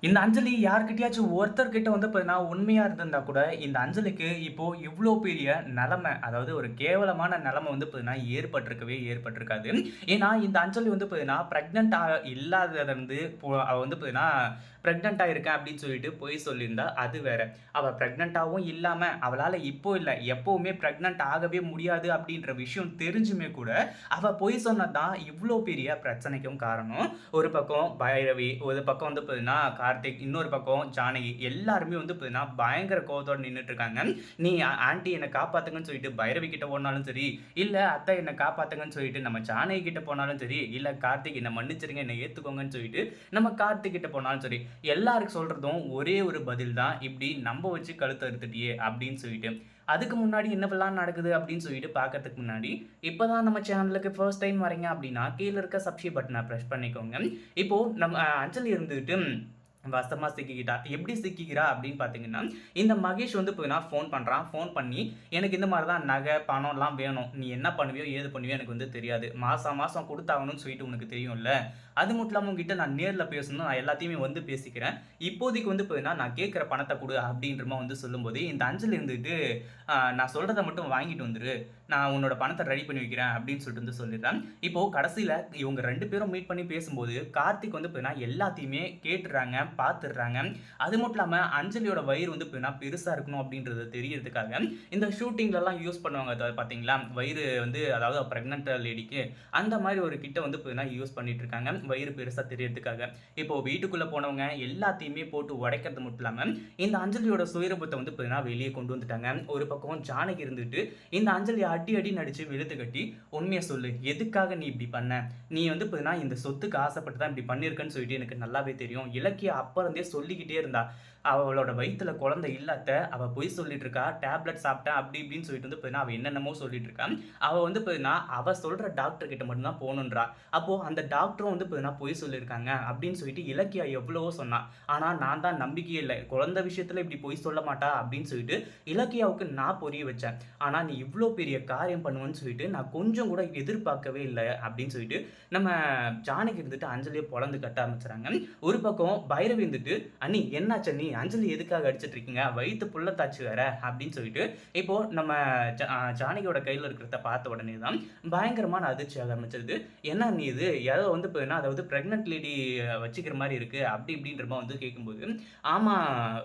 இந்த அஞ்சலி யார்கிட்டயாச்சும் ஒருத்தர்கிட்ட வந்து பார்த்தீங்கன்னா, உண்மையா இருந்திருந்தா கூட, இந்த அஞ்சலிக்கு இப்போ இவ்ளோ பெரிய நெலைமை, அதாவது ஒரு கேவலமான நெலைமை வந்து பார்த்தீங்கன்னா, ஏற்பட்டிருக்கவே ஏற்பட்டிருக்காது. ஏன்னா, இந்த அஞ்சலி வந்து பார்த்தீங்கன்னா, பிரெக்னன்ட் இல்லாதத வந்து அவ வந்து பார்த்தீங்கன்னா, பிரெக்னன்ட்டா இருக்கேன் அப்படின்னு சொல்லிட்டு பொய் சொல்லியிருந்தா, அது வேற. அவ பிரெக்னன்ட்டாவும் இல்லாம, அவளால இப்போ இல்ல, எப்பவுமே பிரெக்னன்ட் ஆகவே முடியாது அப்படின்ற விஷயம் தெரிஞ்சுமே கூட, அவ பொய் சொன்னது தான் இவ்ளோ பெரிய பிரச்சனைக்கும் காரணம். ஒரு பக்கம் பைரவி, ஒரு பக்கம் வந்து பார்த்தீங்கன்னா கார்த்திக், இன்னொரு பக்கம் ஜானகி எல்லாருமே வந்து பார்த்தீங்கன்னா, பயங்கர கோவத்தோட நின்னுட்டு இருக்காங்க. நீ ஆன்டி என்ன காப்பாத்துங்கன்னு சொல்லிட்டு பைரவி கிட்ட போனாலும் சரி, இல்ல அத்தை என்ன காப்பாத்துங்கன்னு சொல்லிட்டு நம்ம ஜானகி கிட்ட போனாலும் சரி, இல்ல கார்த்திக் என்ன மன்னிச்சிருங்க, என்ன ஏத்துக்கோங்கன்னு சொல்லிட்டு நம்ம கார்த்திக் கிட்ட போனாலும் சரி, எல்லாரும் சொல்றதும் ஒரே ஒரு பதில் தான். இப்படி நம்ப வச்சு கழுத்த அறுத்துட்டியே அப்படின்னு சொல்லிட்டு. அதுக்கு முன்னாடி என்னவெல்லாம் நடக்குது அப்படின்னு சொல்லிட்டு பார்க்கறதுக்கு முன்னாடி, இப்பதான் நம்ம சேனலுக்கு ஃபர்ஸ்ட் டைம் வரீங்க அப்படின்னா, கீழ இருக்க சப்ஸ்கிரைப் பட்டன பிரஸ் பண்ணிக்கோங்க. இப்போ நம்ம அஞ்சலி இருந்துட்டு வசமா சிக்கிக்கிட்டா. எப்படி சிக்கிக்கிறா அப்படின்னு பார்த்தீங்கன்னா, இந்த மகேஷ் வந்து பார்த்தீங்கன்னா ஃபோன் பண்றான். ஃபோன் பண்ணி, "எனக்கு இந்த மாரி தான் நகை, பணம்லாம் வேணும். நீ என்ன பண்ணுவியோ, ஏது பண்ணுவியோ எனக்கு வந்து தெரியாது. மாசா மாசம் குடுத்தாகணும்னு சொல்லிட்டு உனக்கு தெரியும்ல. அது மட்டும் இல்லாம உன்கிட்ட நான் நேர்ல பேசணும். நான் எல்லாத்தையுமே வந்து பேசிக்கிறேன். இப்போதைக்கு வந்து பார்த்தீங்கன்னா, நான் கேட்கிற பணத்த குடு" அப்படின்ற மாரி வந்து சொல்லும்போது, இந்த அஞ்சலி இருந்துட்டு, நான் சொல்றத மட்டும் வாங்கிட்டு வந்துரு. நான் உன்னோட பணத்த ரெடி பண்ணி வைக்கிறேன்" அப்படின்னு சொல்லிட்டு வந்து சொல்லிடுறேன். இப்போ கடைசியில இவங்க 2 பேரும் மீட் பண்ணி பேசும்போது, கார்த்திக் வந்து பார்த்தீங்கன்னா எல்லாத்தையுமே கேட்டுடுறாங்க, பார்த்துடுறாங்க. அது மட்டும் இல்லாம அஞ்சலியோட வயிறு வந்து பார்த்தீங்கன்னா பெருசா இருக்கணும் அப்படின்றது தெரியறதுக்காக, இந்த ஷூட்டிங்லலாம் யூஸ் பண்ணுவாங்க பார்த்தீங்களா? வயிறு வந்து அதாவது பிரெக்னன்ட் லேடிக்கு, அந்த மாரி ஒரு கிட்ட வந்து பார்த்தீங்கன்னா யூஸ் பண்ணிட்டு இருக்காங்க. வயிறு பெருசா தெரியறதுக்காக. இப்போ வீட்டுக்குள்ள போனவங்க எல்லாத்தையுமே போட்டு உடைக்கிறது மட்டும் இல்லாம, இந்த அஞ்சலியோட சுயரூபத்த வந்து பார்த்தீங்கன்னா வெளிய கொண்டு வந்துட்டாங்க. ஒரு பக்கம் ஜானகி இருந்துட்டு, இந்த அஞ்சலிய அடி அடின்னு அடிச்சு வெளுத்து கட்டி, "உண்மைய சொல்லு. எதுக்காக நீ இப்படி பண்ண? நீ வந்து பார்த்தீங்கன்னா இந்த சொத்துக்கு ஆசைப்பட்டு தான் இப்படி பண்ணியிருக்கன்னு சொல்லிட்டு எனக்கு நல்லாவே தெரியும். இலக்கியா அப்ப இருந்தே சொல்லிக்கிட்டே இருந்தா. அவளோட வயித்துல குழந்தை இல்ல அத்த. அவ பொய் சொல்லிட்டு இருக்கா. டேப்லெட் சாப்பிட்டேன் அப்படி இப்படின்னு சொல்லிட்டு வந்து பார்த்தீங்கன்னா, அவ என்னென்னமோ சொல்லிட்டு இருக்கா. அவ வந்து பார்த்தீங்கன்னா, அவ சொல்ற டாக்டர் கிட்ட மட்டும் தான் போணுன்றா. அப்போ அந்த டாக்டரும் வந்து பார்த்தீங்கன்னா, பொய் சொல்லியிருக்காங்க அப்படின்னு சொல்லிட்டு இலக்கியா எவ்வளவோ சொன்னா. ஆனா நான் தான் நம்பிக்கையே இல்ல. குழந்தை விஷயத்துல இப்படி பொய் சொல்ல மாட்டா அப்படின்னு சொல்லிட்டு இலக்கியாவுக்கு நான் புரிய வச்சேன். ஆனா நீ இவ்ளோ பெரிய காரியம் பண்ணுவேன்னு சொல்லிட்டு நான் கொஞ்சம் கூட எதிர்பார்க்கவே இல்ல அப்படின்னு சொல்லிட்டு நம்ம ஜானகி இருந்துட்டு அஞ்சலிய பொளந்து கட்ட ஆரம்பிச்சுறாங்க. ஒரு பக்கம் பைரவி இருந்துட்டு, "அண்ணி என்னாச்சு அண்ணி? அஞ்சலி எதுக்காக அடிச்சிட்டு இருக்கீங்க? வயித்து புள்ளத்தாச்சு வேற" அப்படின்னு சொல்லிட்டு, இப்போ நம்ம ஜானகியோட கையில இருக்கிறத பார்த்த உடனே தான் பயங்கரமான அதிர்ச்சி ஆக ஆரம்பிச்சது. "என்ன அண்ணி இது? ஏதோ வந்து பார்த்தீங்கன்னா, அதாவது பிரெக்னன்ட் லேடி வச்சுக்கிற மாரி இருக்கு" அப்படி இப்படின்ற மாரி வந்து கேட்கும்போது, "ஆமா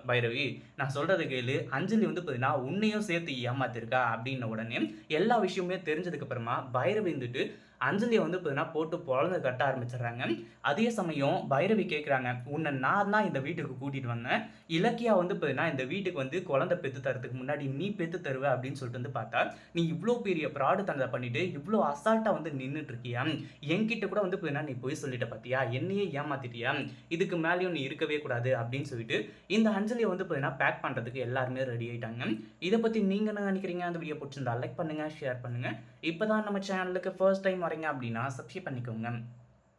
பைரவி, நான் சொல்றத கேளு. அஞ்சலி வந்து பார்த்தீங்கன்னா, உன்னையும் சேர்த்து ஏமாத்திருக்கா" அப்படின்ன உடனே, எல்லா விஷயமுமே தெரிஞ்சதுக்கு அப்புறமா பைரவி இருந்துட்டு அஞ்சலிய வந்து பார்த்தீங்கன்னா, போட்டு பொளந்து கட்ட ஆரம்பிச்சுடுறாங்க. அதே சமயம் பைரவி கேட்குறாங்க, "உன்ன நான் தான் இந்த வீட்டுக்கு கூட்டிட்டு வந்தேன். இலக்கியா வந்து பார்த்தீங்கன்னா, இந்த வீட்டுக்கு வந்து குழந்தை பெத்து தர்றதுக்கு முன்னாடி நீ பெத்து தருவ அப்படின்னு சொல்லிட்டு வந்து பார்த்தா, நீ இவ்ளோ பெரிய ஃப்ராடுத்தனத்த பண்ணிட்டு, இவ்ளோ அசால்ட்டா வந்து நின்னுட்டு இருக்கியா? என்கிட்ட கூட வந்து பார்த்தீங்கன்னா, நீ பொய் சொல்லிட்ட பார்த்தியா? என்னையே ஏமாத்திட்டியா? இதுக்கு மேலயும் நீ இருக்கவே கூடாது" அப்படின்னு சொல்லிட்டு, இந்த அஞ்சலிய வந்து பார்த்தீங்கன்னா, பேக் பண்றதுக்கு எல்லாருமே ரெடி ஆயிட்டாங்க. இத பத்தி நீங்க என்ன நினைக்கிறீங்க? அந்த வீடியோ புடிச்சிருந்தா லைக் பண்ணுங்க, ஷேர் பண்ணுங்க. இப்பதான் நம்ம சேனலுக்கு ஃபர்ஸ்ட் டைம் வரீங்க அப்படின்னா சப்ஸ்கிரைப் பண்ணிக்கோங்க.